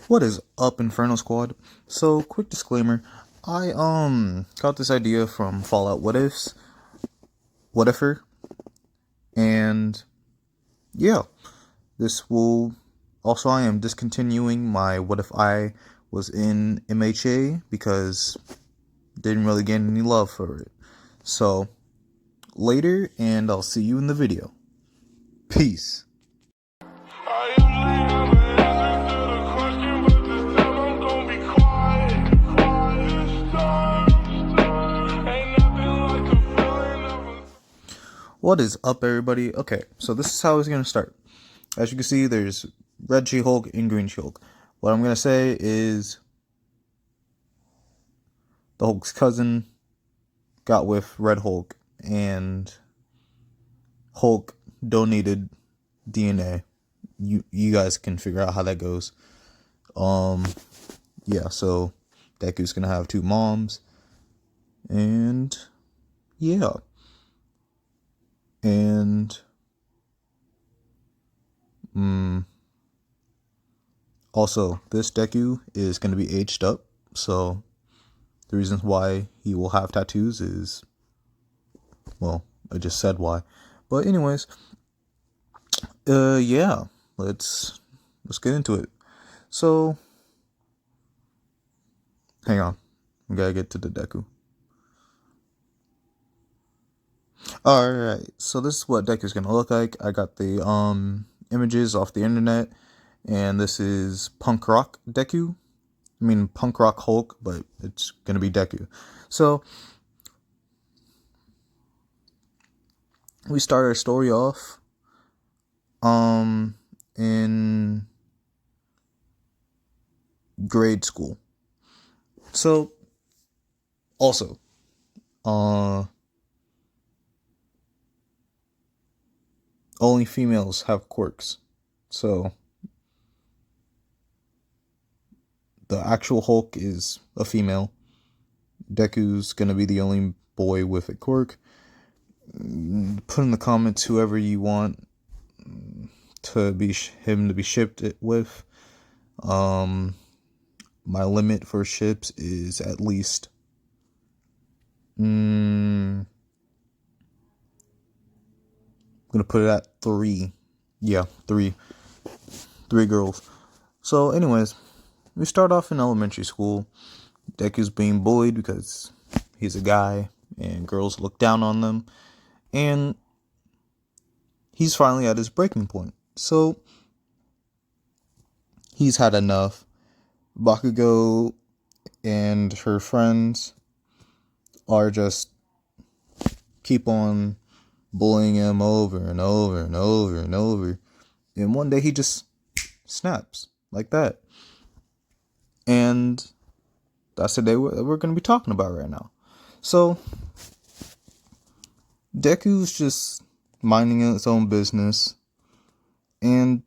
What is up, Inferno Squad? So, quick disclaimer. I got this idea from Fallout What Ifer, and yeah, this will also I am discontinuing my What If I was in MHA because didn't really get any love for it. So, later, and I'll see you in the video. Peace. What is up, everybody? Okay, so this is how it's gonna start. As you can see, there's Red She-Hulk and Green She-Hulk. What I'm gonna say is the Hulk's cousin got with Red Hulk, and Hulk donated DNA. You guys can figure out how that goes. Yeah, so Deku's gonna have two moms, and yeah, and also this Deku is gonna be aged up, so the reasons why he will have tattoos is, well, I just said why. But anyways, yeah, let's get into it. So, hang on, we gotta get to the Deku. Alright, so this is what Deku's gonna look like. I got the images off the internet, and this is punk rock Deku. I mean punk rock Hulk, but it's gonna be Deku. So we start our story off in grade school. So also only females have quirks. So the actual Hulk is a female. Deku's gonna be the only boy with a quirk. Put in the comments whoever you want to be him to be shipped it with. My limit for ships is at least I'm gonna put it at 3. Yeah, 3 girls. So anyways, we start off in elementary school. Deku's being bullied because he's a guy and girls look down on them, and he's finally at his breaking point. So he's had enough. Bakugo and her friends are just keep on bullying him over and over and over and over. And one day he just snaps like that. And that's the day we're going to be talking about right now. So Deku's just minding his own business, and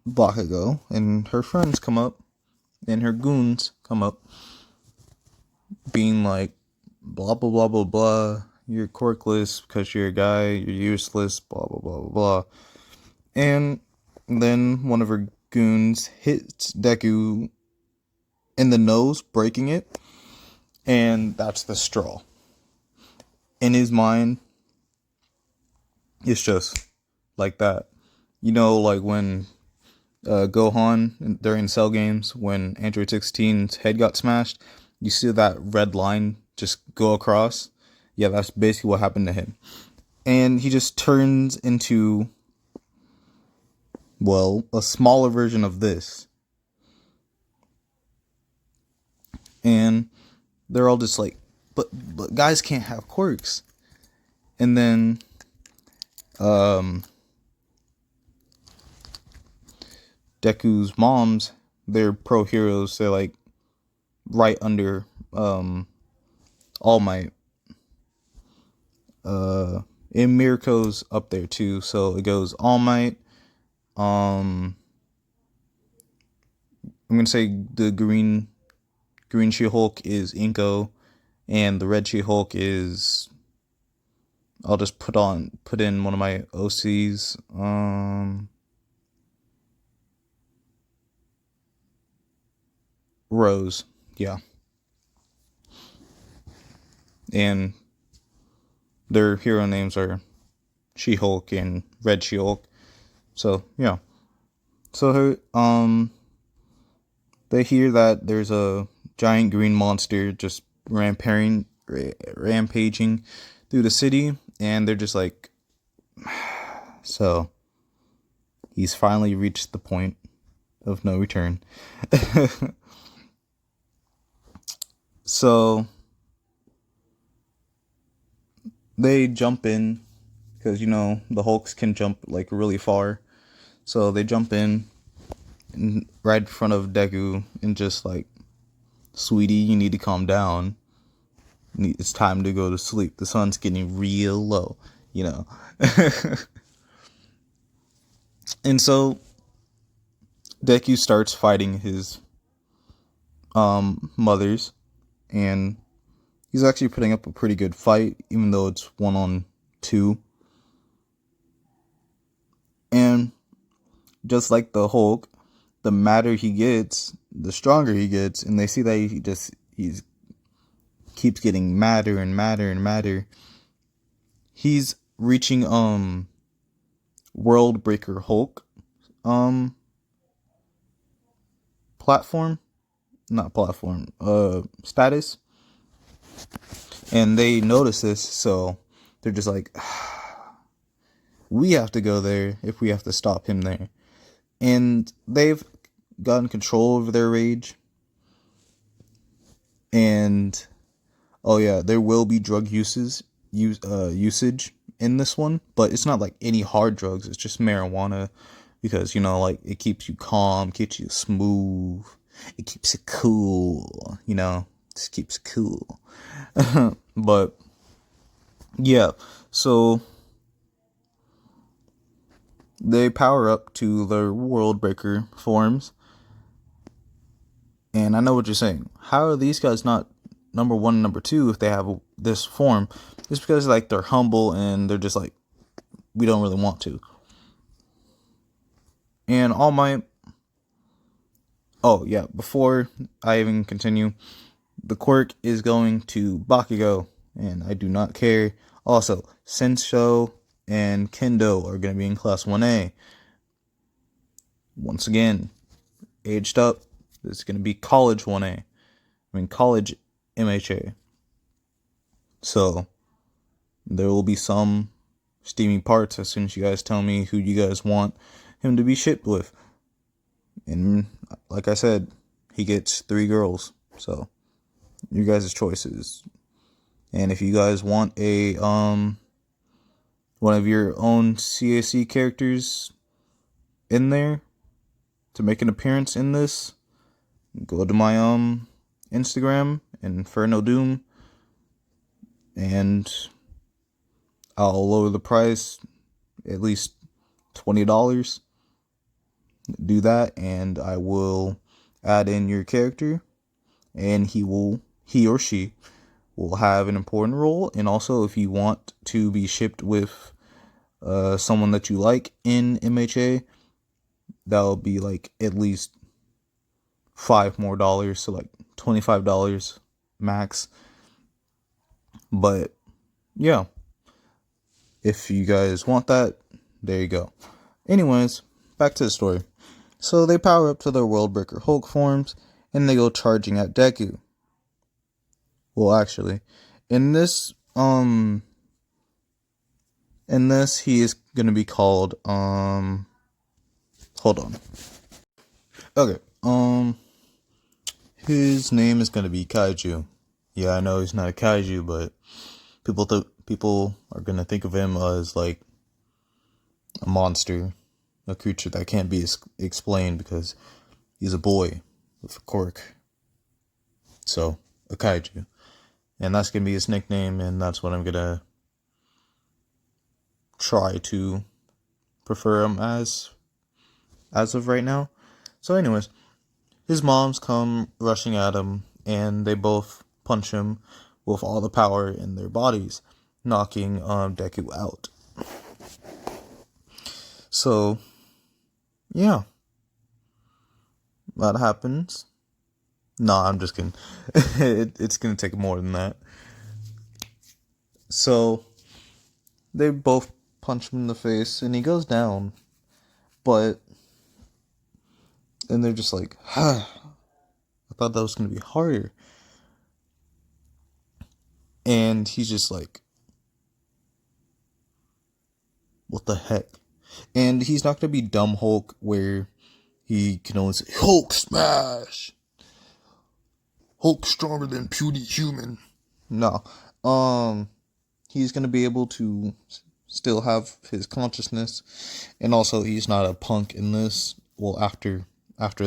Bakugo and her friends come up, and her goons come up, being like, blah, blah, blah, blah, blah. You're quirkless because you're a guy. You're useless, blah, blah, blah, blah, blah. And then one of her goons hits Deku in the nose, breaking it. And that's the straw. In his mind, it's just like that. You know, like when Gohan during Cell games, when Android 16's head got smashed, you see that red line just go across. Yeah, that's basically what happened to him. And he just turns into, well, a smaller version of this. And they're all just like, but guys can't have quirks. And then Deku's moms, they're pro heroes. They're like right under All Might. And Mirko's up there too. So it goes All Might. I'm gonna say the green She-Hulk is Inko, and the red She-Hulk is, I'll just put in one of my OCs. Rose, yeah. And their hero names are She-Hulk and Red She-Hulk. So, yeah. So, they hear that there's a giant green monster just rampaging through the city, and they're just like, so he's finally reached the point of no return. So they jump in because the Hulks can jump like really far. So they jump in right in front of Deku and just like, sweetie, you need to calm down. It's time to go to sleep. The sun's getting real low, you know. And so Deku starts fighting his mothers, and he's actually putting up a pretty good fight, even though it's 1-on-2. And just like the Hulk, the madder he gets, the stronger he gets, and they see that he's keeps getting madder and madder and madder. He's reaching World Breaker Hulk platform, not platform, status. And they notice this, so they're just like, we have to go there if we have to stop him there. And they've gotten control over their rage. And oh yeah, there will be drug usage in this one, but it's not like any hard drugs. It's just marijuana, because like, it keeps you calm, keeps you smooth, it keeps it cool. Just keeps it cool. But yeah, so they power up to their World Breaker forms. And I know what you're saying. How are these guys not number 1 and number 2 if they have this form? It's because like they're humble and they're just like, we don't really want to. And All Might. Oh yeah, before I even continue, the quirk is going to Bakugo, and I do not care. Also, Sensho and Kendo are going to be in Class 1A. Once again, aged up. This is going to be College 1A. College MHA. So, there will be some steamy parts as soon as you guys tell me who you guys want him to be shipped with. And like I said, he gets 3 girls. So, your guys' choices. And if you guys want a one of your own CAC characters in there to make an appearance in this, go to my Instagram, Inferno Doom, and I'll lower the price at least $20. Do that, and I will add in your character, and he or she will have an important role. And also, if you want to be shipped with someone that you like in MHA, that'll be like at least $5 more, so like $25 max. But yeah, if you guys want that, there you go. Anyways, back to the story. So they power up to their World Breaker Hulk forms, and they go charging at Deku. Well, actually, in this he is gonna be called hold on. Okay, his name is gonna be Kaiju. Yeah, I know he's not a kaiju, but people are gonna think of him as like a monster, a creature that can't be explained because he's a boy with a quirk. So, a kaiju. And that's gonna be his nickname, and that's what I'm gonna try to prefer him as of right now. So anyways, his moms come rushing at him, and they both punch him with all the power in their bodies, knocking Deku out. So yeah, that happens, No, I'm just kidding. It's gonna take more than that. So they both punch him in the face, and he goes down. But and they're just like, I thought that was gonna be harder. And he's just like, what the heck? And he's not gonna be dumb Hulk where he can only say Hulk smash. Hulk stronger than puny human. No. He's gonna be able to still have his consciousness, and also he's not a punk in this. Well, after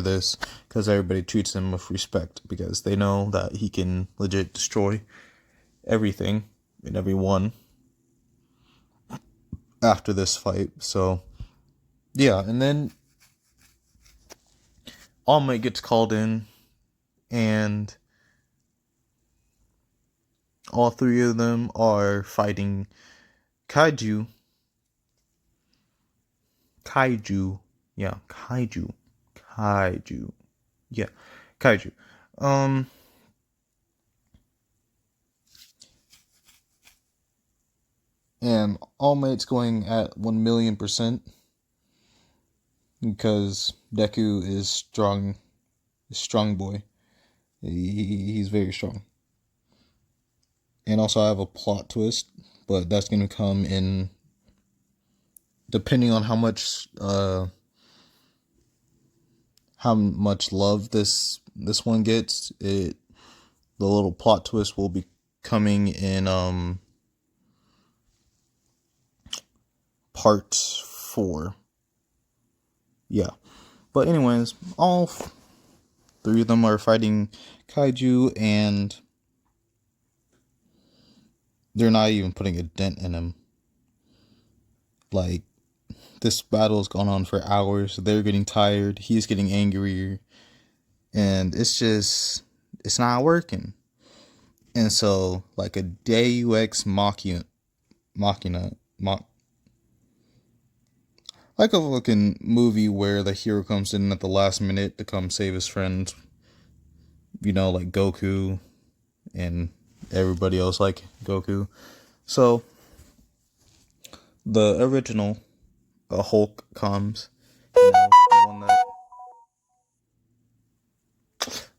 this, because everybody treats him with respect because they know that he can legit destroy everything and everyone after this fight. So yeah, and then All Might gets called in, and all three of them are fighting kaiju. Kaiju. Yeah, kaiju. Kaiju. Yeah, kaiju. Um, and All Might's going at 1,000,000% because Deku is strong boy. He's very strong. And also, I have a plot twist, but that's gonna come in depending on how much love this one gets. The little plot twist will be coming in part 4. Yeah. But anyways, all three of them are fighting kaiju, and they're not even putting a dent in him. Like, this battle's gone on for hours. They're getting tired. He's getting angrier. And it's not working. And so, like a Deus Machina, like a fucking movie where the hero comes in at the last minute to come save his friends. You know, like Goku and everybody else like Goku. So, the original Hulk comes. You know, the one that...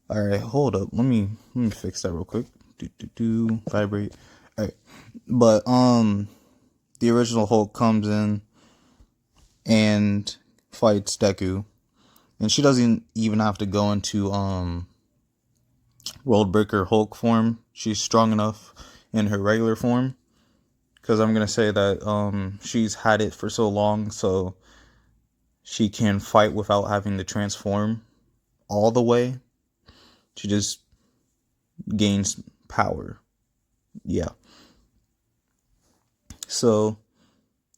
Alright, hold up. Let me fix that real quick. Vibrate. Alright. But, the original Hulk comes in and fights Deku. And she doesn't even have to go into World Breaker Hulk form. She's strong enough in her regular form. Because I'm going to say that she's had it for so long, so she can fight without having to transform all the way. She just gains power. Yeah. So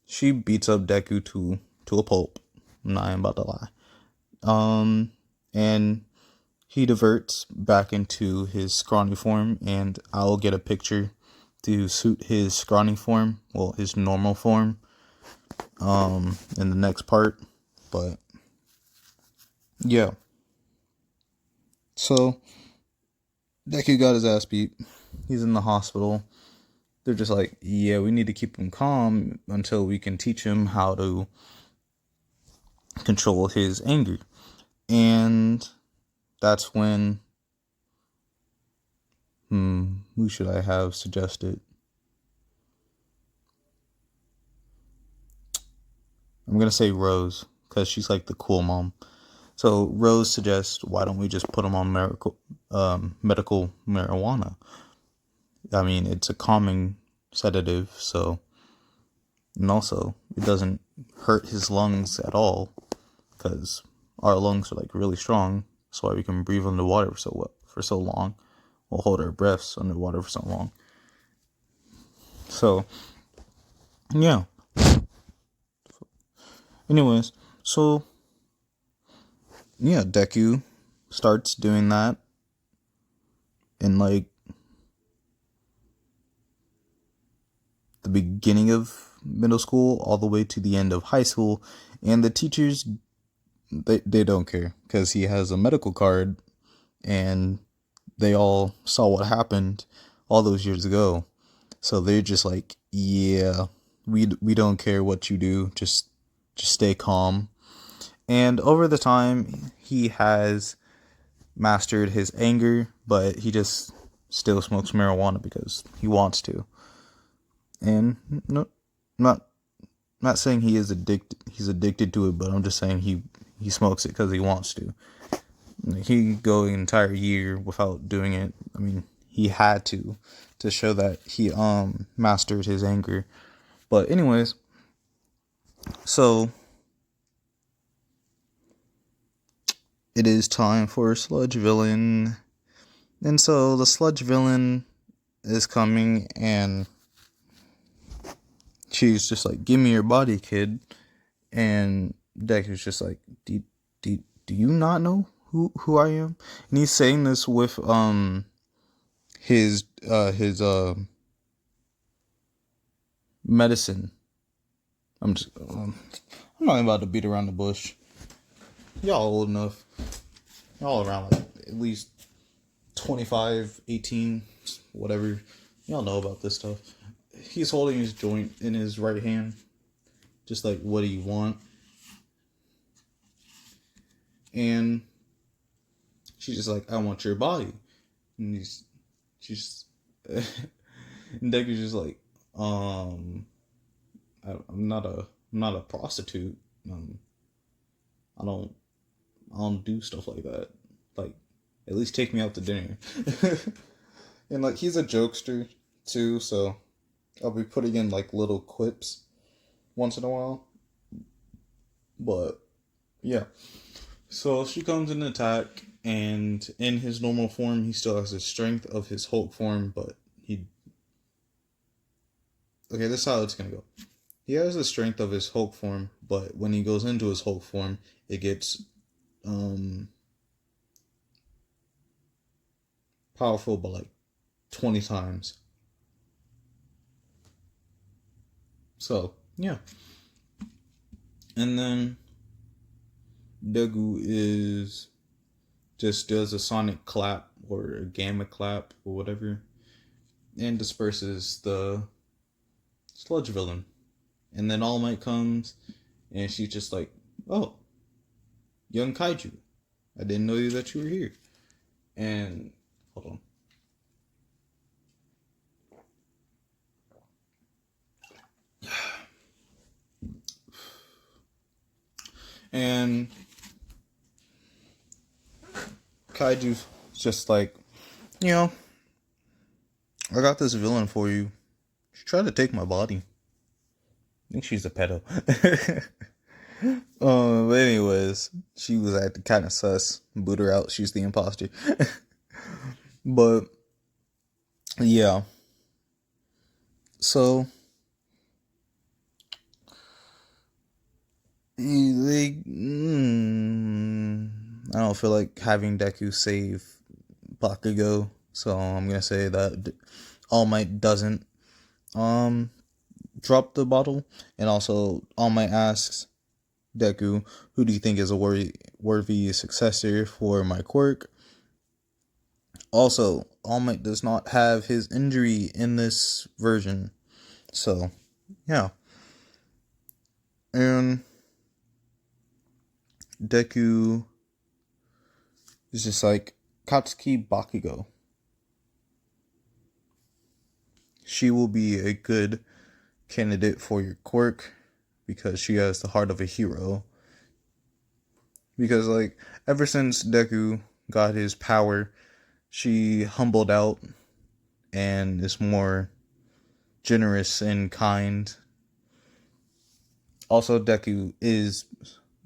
she beats up Deku to a pulp. I'm not even about to lie. And he diverts back into his scrawny form, and I'll get a picture to suit his scrawny form, well, his normal form, in the next part. But yeah. So Deku got his ass beat. He's in the hospital. They're just like, yeah, we need to keep him calm until we can teach him how to control his anger. And that's when, who should I have suggested? I'm going to say Rose, because she's like the cool mom. So Rose suggests, why don't we just put him on medical marijuana? I mean, it's a calming sedative, so, and also it doesn't hurt his lungs at all, because our lungs are like really strong. That's why we can breathe underwater for so long. We'll hold our breaths underwater for so long. So, yeah. Anyways, so yeah, Deku starts doing that in like the beginning of middle school all the way to the end of high school, and the teachers, they don't care because he has a medical card, and they all saw what happened all those years ago. So they're just like, yeah, we don't care what you do. Just stay calm. And over the time, he has mastered his anger, but he just still smokes marijuana because he wants to. And no, not not saying he is addicted. He's addicted to it, but I'm just saying he smokes it because he wants to. He could go an entire year without doing it. I mean, he had to show that he mastered his anger. But anyways, so it is time for Sludge Villain. And so the Sludge Villain is coming, and she's just like, "Give me your body, kid." And Deku's just like, Do you not know who I am?" And he's saying this with his medicine. I'm not even about to beat around the bush. Y'all old enough. Y'all around like at least 25, 18, whatever. Y'all know about this stuff. He's holding his joint in his right hand. Just like, what do you want? And she's just like, I want your body. And she's and Deku's just like, I'm not a prostitute. I don't do stuff like that. Like, at least take me out to dinner. And like, he's a jokester too, so I'll be putting in like little quips once in a while. But yeah. So she comes in attack, and in his normal form, he still has the strength of his Hulk form, but okay, this is how it's gonna go. He has the strength of his Hulk form, but when he goes into his Hulk form, it gets powerful by like 20 times. So, yeah. And then Deku just does a sonic clap or a gamma clap or whatever, and disperses the Sludge Villain. And then All Might comes, and she's just like, "Oh, young kaiju, I didn't know that you were here." And hold on. And Kaiju's just like, I got this villain for you. She tried to take my body. I think she's a pedo. But anyways, she was acting kind of sus. Boot her out. She's the imposter. But yeah. So I don't feel like having Deku save Bakugo, so I'm gonna say that All Might doesn't drop the bottle, and also All Might asks Deku, "Who do you think is a worthy successor for my quirk?" Also, All Might does not have his injury in this version, so yeah. And Deku is just like, "Katsuki Bakugo. She will be a good candidate for your quirk because she has the heart of a hero." Because, like, ever since Deku got his power, she humbled out and is more generous and kind. Also, Deku is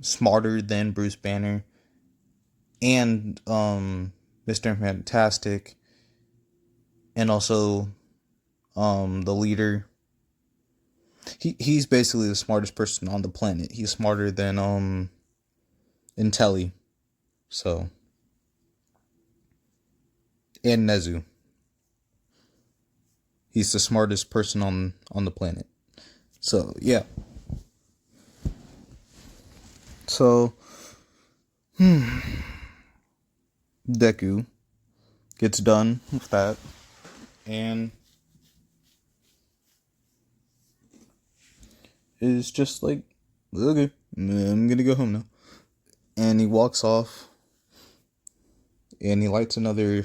smarter than Bruce Banner and Mr. Fantastic, and also the leader. He's basically the smartest person on the planet. He's smarter than Intelli. So, and Nezu. He's the smartest person on the planet. So, yeah. So, Deku gets done with that, and is just like, okay, I'm gonna go home now. And he walks off, and he lights another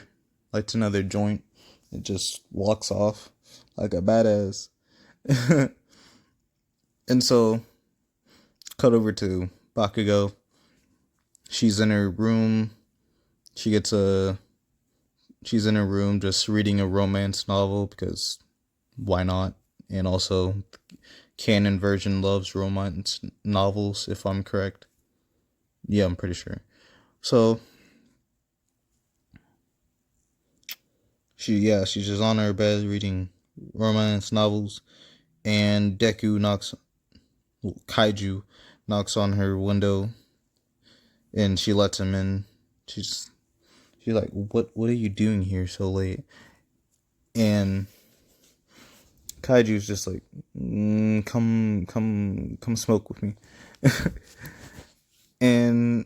joint, and just walks off like a badass. And so, cut over to Bakugo. She's in her room. She's in her room just reading a romance novel because why not? And also, canon version loves romance novels, if I'm correct. Yeah, I'm pretty sure. So she's just on her bed reading romance novels, and Kaiju knocks on her window, and she lets him in. She's like, what are you doing here so late? And Kaiju's just like, come smoke with me. And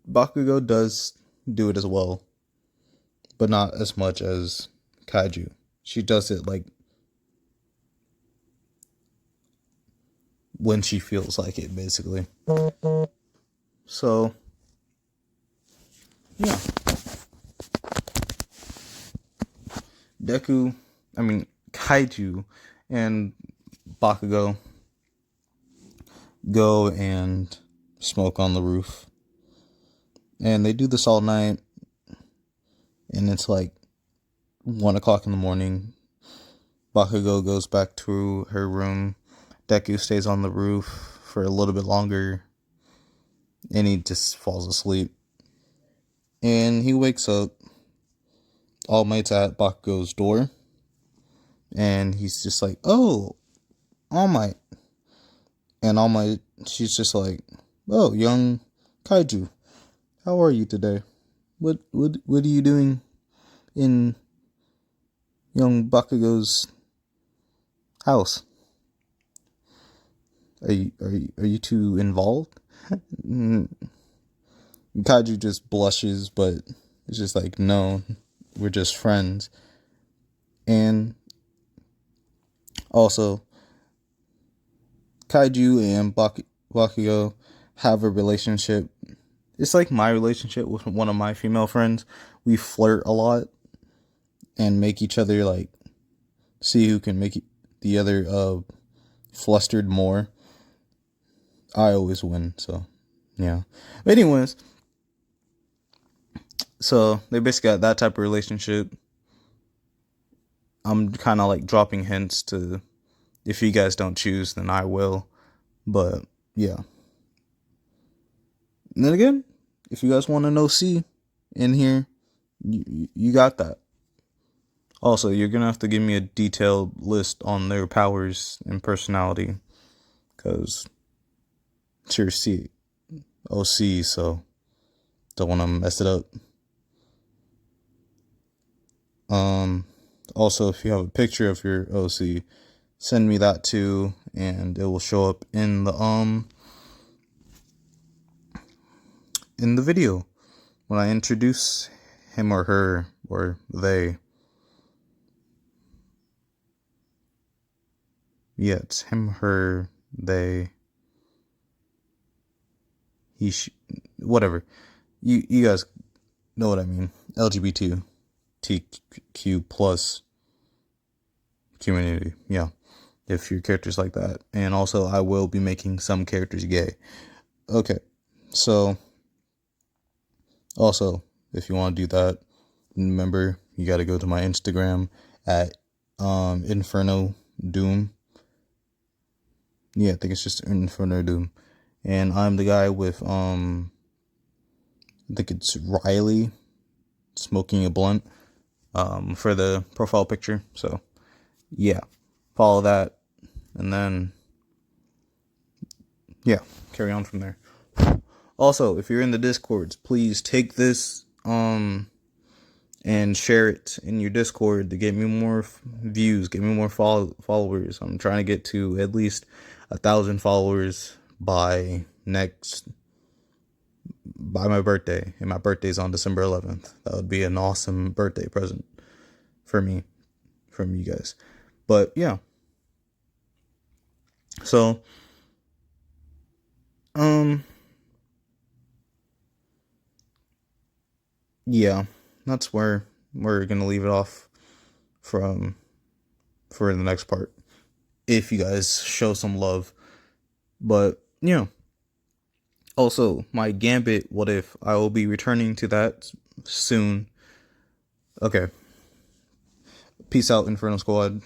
Bakugo does do it as well, but not as much as Kaiju. She does it like when she feels like it, basically. So, yeah. Kaiju and Bakugo go and smoke on the roof. And they do this all night. And it's like 1 o'clock in the morning. Bakugo goes back to her room. Deku stays on the roof for a little bit longer. And he just falls asleep. And he wakes up. All Might's at Bakugo's door. And he's just like, oh, All Might. And All Might, she's just like, oh, young Kaiju, how are you today? What are you doing in young Bakugo's house? Are you two involved? Kaiju just blushes, but it's just like, no, we're just friends. And also, Kaiju and Bakugo have a relationship. It's like my relationship with one of my female friends. We flirt a lot and make each other like see who can make the other flustered more. I always win, so yeah. But anyways, so they basically got that type of relationship. I'm kind of like dropping hints to, if you guys don't choose, then I will. But yeah. And then again, if you guys want an OC in here, you got that. Also, you're gonna have to give me a detailed list on their powers and personality, because it's your OC, so don't want to mess it up. Also, if you have a picture of your OC, send me that too, and it will show up in the video when I introduce him or her or they. Yeah, it's him, her, they, he, whatever. You guys know what I mean. LGBTQ plus community. Yeah. If your character's like that. And also, I will be making some characters gay. Okay. So, also, if you want to do that, remember, you got to go to my Instagram at Inferno Doom. Yeah, I think it's just Inferno Doom. And I'm the guy with, I think it's Riley, smoking a blunt, for the profile picture. So, yeah, follow that. And then, yeah, carry on from there. Also, if you're in the Discords, please take this, and share it in your Discord to get me more views, get me more followers. I'm trying to get to at least 1,000 followers by next by my birthday, and my birthday's on December 11th. That would be an awesome birthday present for me, from you guys. But yeah, so um, yeah, that's where we're gonna leave it off from for the next part. If you guys show some love, but yeah. Also, my Gambit What If, I will be returning to that soon. Okay. Peace out, Inferno Squad.